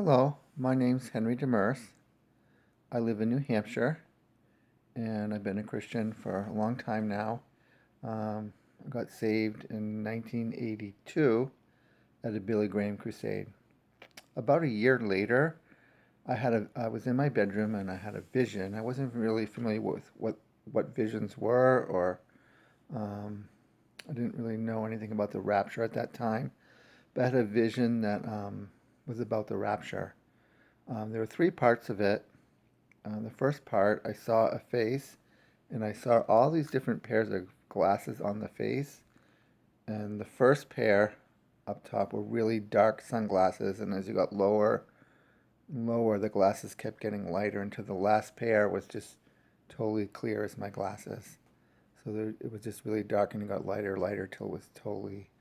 Hello, my name's Henry Demers. I live in New Hampshire, and I've been a Christian for a long time now. I got saved in 1982 at a Billy Graham crusade. About a year later, I was in my bedroom and I had a vision. I wasn't really familiar with what visions were, or um, I didn't really know anything about the rapture at that time. But I had a vision that was about the rapture. There were three parts of it. The first part, I saw a face, and I saw all these different pairs of glasses on the face. And the first pair up top were really dark sunglasses, and as you got lower and lower, the glasses kept getting lighter until the last pair was just totally clear as my glasses. So it was just really dark, and it got lighter, lighter till it was totally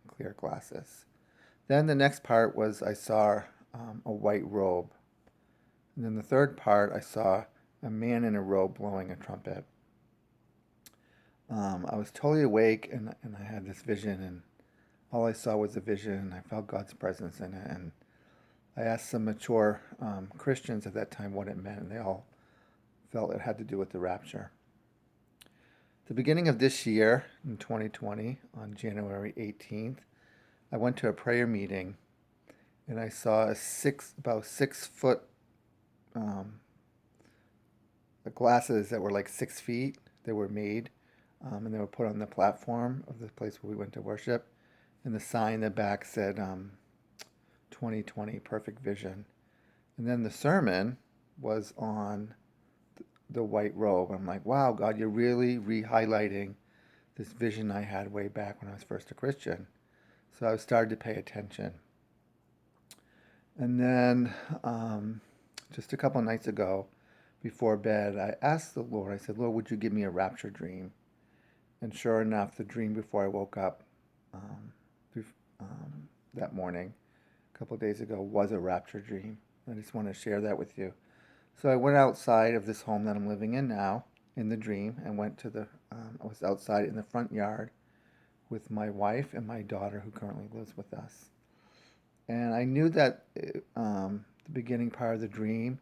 clear glasses. Then the next part was I saw a white robe. And then the third part, I saw a man in a robe blowing a trumpet. I was totally awake, and I had this vision, and all I saw was a vision, and I felt God's presence in it. And I asked some mature Christians at that time what it meant, and they all felt it had to do with the rapture. The beginning of this year, in 2020, on January 18th, I went to a prayer meeting, and I saw about 6 foot um, glasses that were like 6 feet. They were made, and they were put on the platform of the place where we went to worship. And the sign in the back said 2020 Perfect Vision. And then the sermon was on the white robe. I'm like, wow, God, you're really re-highlighting this vision I had way back when I was first a Christian. So I started to pay attention. And then just a couple of nights ago, before bed, I asked the Lord, I said, Lord, would you give me a rapture dream? And sure enough, the dream before I woke up um, that morning, a couple of days ago, was a rapture dream. I just want to share that with you. So I went outside of this home that I'm living in now, in the dream, and went to I was outside in the front yard with my wife and my daughter who currently lives with us. And I knew that the beginning part of the dream,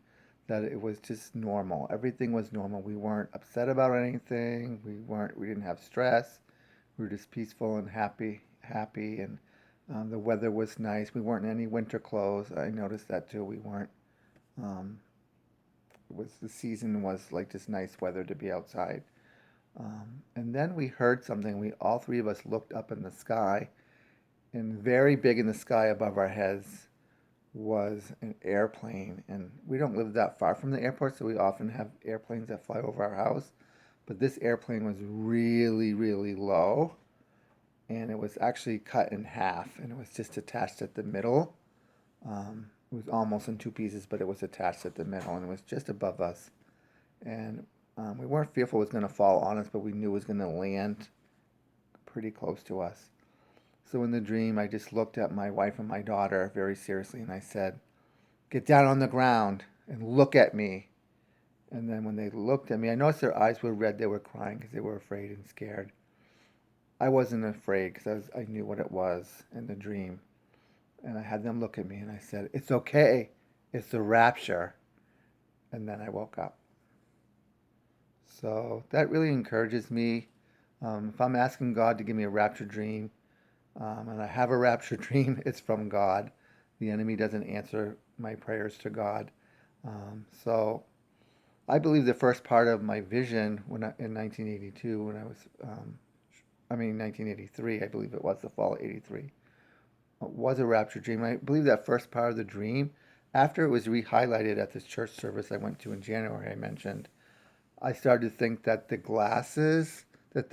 that it was just normal. Everything was normal. We weren't upset about anything. We didn't have stress. We were just peaceful and happy, and the weather was nice. We weren't in any winter clothes. I noticed that too. We weren't. Um, the season was like just nice weather to be outside. And then we heard something. We all three of us looked up in the sky, and very big in the sky above our heads was an airplane. And we don't live that far from the airport, so we often have airplanes that fly over our house. But this airplane was really, really low, and it was actually cut in half, and it was just attached at the middle. It was almost in two pieces, but it was attached at the middle, and it was just above us. And we weren't fearful it was going to fall on us, but we knew it was going to land pretty close to us. So in the dream, I just looked at my wife and my daughter very seriously, and I said, "Get down on the ground and look at me." And then when they looked at me, I noticed their eyes were red. They were crying because they were afraid and scared. I wasn't afraid because I knew what it was in the dream. And I had them look at me, and I said, "It's okay. It's the rapture." And then I woke up. So that really encourages me. If I'm asking God to give me a rapture dream, and I have a rapture dream, it's from God. The enemy doesn't answer my prayers to God. So I believe the first part of my vision in 1982, when I was, 1983, I believe it was the fall of 83, was a rapture dream. I believe that first part of the dream, after it was re-highlighted at this church service I went to in January, I mentioned, I started to think that the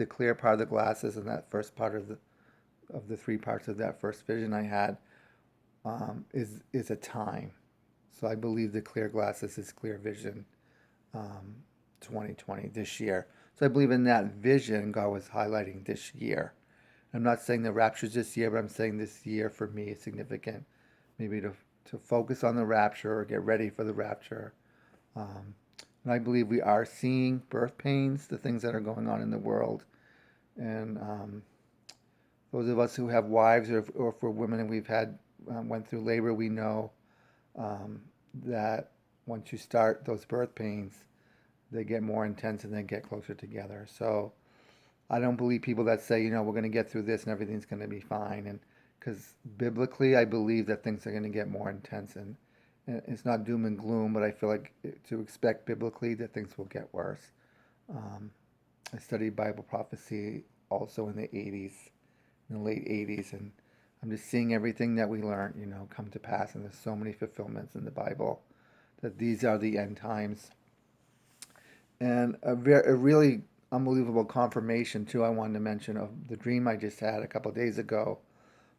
clear part of the glasses and that first part of the three parts of that first vision I had is a time. So I believe the clear glasses is clear vision, 2020 this year. So I believe in that vision God was highlighting this year. I'm not saying the rapture's this year, but I'm saying this year for me is significant. Maybe to focus on the rapture or get ready for the rapture. Um, and I believe we are seeing birth pains, the things that are going on in the world. And those of us who have wives, or for women and we've went through labor, we know that once you start those birth pains, they get more intense and they get closer together. So I don't believe people that say, we're going to get through this and everything's going to be fine. And because biblically, I believe that things are going to get more intense, and it's not doom and gloom, but I feel like to expect biblically that things will get worse. Um, I studied Bible prophecy also in the 80s, in the late 80s, and I'm just seeing everything that we learned, come to pass. And there's so many fulfillments in the Bible that these are the end times. And a really unbelievable confirmation, too, I wanted to mention of the dream I just had a couple of days ago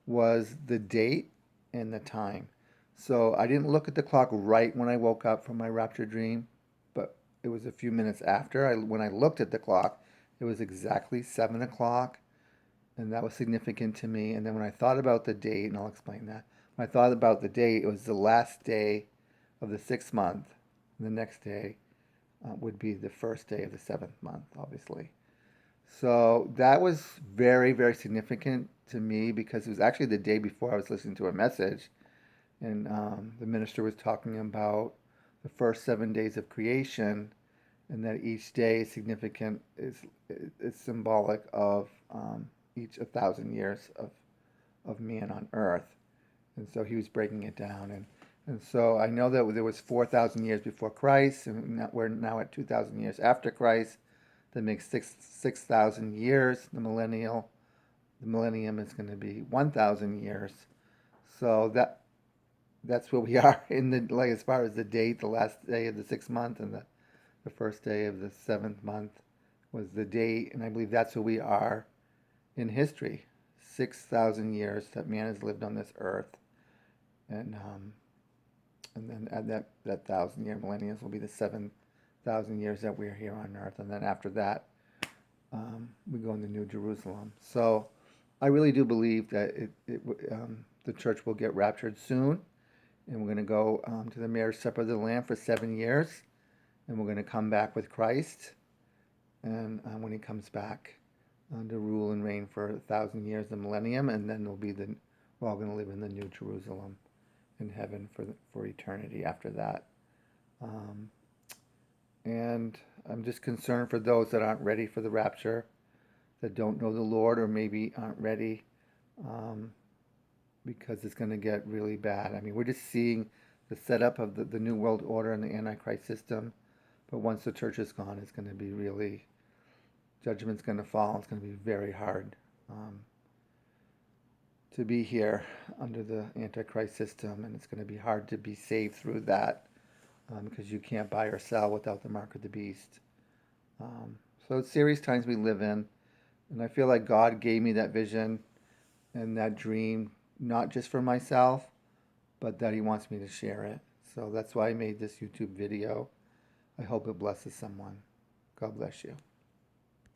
was the date and the time. So I didn't look at the clock right when I woke up from my rapture dream, but it was a few minutes after. When I looked at the clock, it was exactly 7 o'clock, and that was significant to me. And then when I thought about the date, and I'll explain that, when I thought about the date, it was the last day of the 6th month, and the next day would be the first day of the 7th month, obviously. So that was very, very significant to me because it was actually the day before I was listening to a message, and the minister was talking about the first 7 days of creation, and that each day is significant, is symbolic of each 1,000 years of man on earth. And so he was breaking it down, and so I know that there was 4,000 years before Christ, and we're now at 2,000 years after Christ. That makes 6,000 years. The millennium is going to be 1,000 years. So that's where we are in the, like, as far as the date. The last day of the 6th month and the first day of the 7th month was the date, and I believe that's where we are in history. 6,000 years that man has lived on this earth, and then at that 1,000 year millennium will be the 7,000 years that we're here on earth, and then after that, we go into New Jerusalem. So I really do believe that the church will get raptured soon, and we're going to go to the marriage supper of the Lamb for 7 years, and we're going to come back with Christ, and when he comes back to rule and reign for 1,000 years, the millennium, and then we're all going to live in the New Jerusalem in heaven for eternity after that. And I'm just concerned for those that aren't ready for the rapture, that don't know the Lord, or maybe aren't ready, because it's going to get really bad. I mean, we're just seeing the setup of the New World Order and the Antichrist system. But once the church is gone, it's going to be really, judgment's going to fall. It's going to be very hard to be here under the Antichrist system, and it's going to be hard to be saved through that, because you can't buy or sell without the mark of the beast. So it's serious times we live in, and I feel like God gave me that vision and that dream, not just for myself, but that he wants me to share it. So that's why I made this YouTube video. I hope it blesses someone. God bless you.